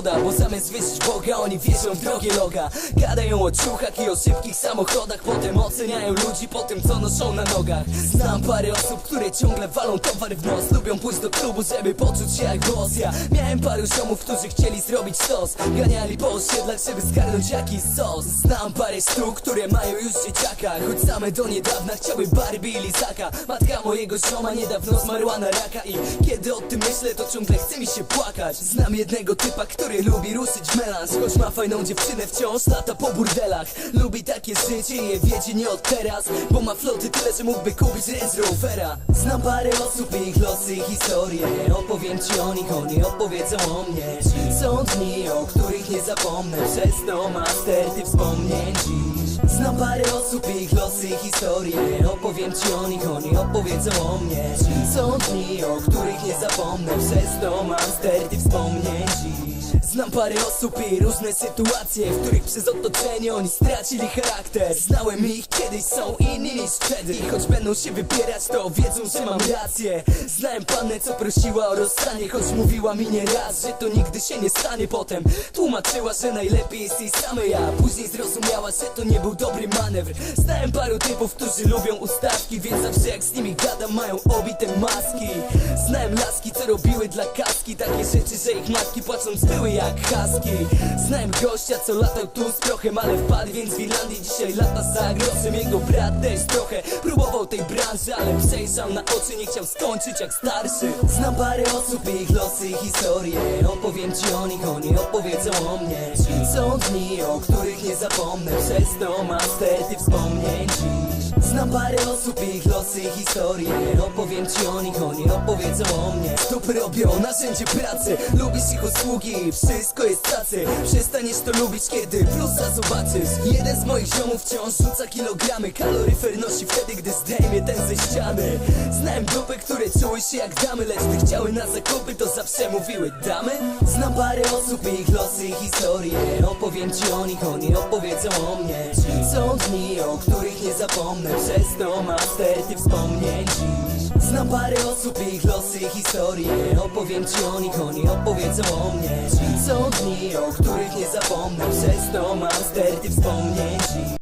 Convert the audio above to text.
szkoda, bo zamiast wierzyć w Boga, oni wierzą w drogie loga. Gadają o ciuchach i o szybkich samochodach, potem oceniają ludzi po tym, co noszą na nogach. Znam parę osób, które ciągle walą towar w nos, lubią pójść do klubu, żeby poczuć się jak boss. Ja miałem paru ziomów, którzy chcieli zrobić stos, ganiali po osiedlach, żeby zgarnąć jakiś sos. Znam parę sztuk, które mają już dzieciaka, choć same do niedawna chciały Barbie i Lizaka. Matka mojego zioma niedawno zmarła na raka i kiedy o tym myślę, to ciągle chce mi się płakać. Znam jednego typa, który lubi ruszyć w melanż, choć ma fajną dziewczynę, wciąż lata po burdelach. Lubi takie życie i je wiedzie nie od teraz, bo ma floty tyle, że mógłby kupić Range Rovera. Znam parę osób i ich losy i historie, opowiem ci o nich, oni opowiedzą o mnie. Są dni, o których nie zapomnę, przez to mam sterty wspomnień dziś. Znam parę osób i ich losy i historie, opowiem ci o nich, oni opowiedzą o mnie. Są dni, o których nie zapomnę, przez to mam sterty wspomnień dziś. Znam parę osób i różne sytuacje, w których przez otoczenie oni stracili charakter. Znałem ich, kiedyś są inni niż wtedy, i choć będą się wypierać, to wiedzą, że mam rację. Znałem pannę, co prosiła o rozstanie, choć mówiła mi nie raz, że to nigdy się nie stanie. Potem tłumaczyła, że najlepiej jest jej samej, a później zrozumiała, że to nie był dobry manewr. Znałem paru typów, którzy lubią ustawki, więc zawsze jak z nimi gadam, mają obite maski. Znałem laski, co robiły dla kaski takie rzeczy, że ich matki płacząc były jak husky. Znałem gościa, co latał tu z prochem, ale wpadł więc w Irlandii, dzisiaj lata za groszem. Jego brat też trochę próbował tej branży, ale przejrzał na oczy, nie chciał skończyć jak starszy. Znam parę osób i ich losy i historie, opowiem ci o nich, oni opowiedzą o mnie. Są dni, o których nie zapomnę, przez to mam sterty wspomnień dziś. Znam parę osób i ich losy i historie, opowiem ci o nich, oni opowiedzą o mnie. Stopy robią narzędzie pracy, lubisz ich usługi, wszystko jest tacy. Przestaniesz to lubić, kiedy plusa zobaczysz. Jeden z moich ziomów wciąż rzuca kilogramy, kaloryfer nosi wtedy, gdy zdejmie ten ze ściany. Znałem dupy, które czuły się jak damy, lecz gdy chciały na zakupy, to zawsze mówiły damy. Znam parę osób i ich losy i historie, opowiem ci o nich, oni opowiedzą o mnie. Są dni, o których nie zapomnę, przez to mam sterty wspomnień dziś. Znam parę osób i ich losy i historie, opowiem ci o nich, oni opowiedzą o mnie. Są dni, o których nie zapomnę, przez to mam sterty wspomnień dziś.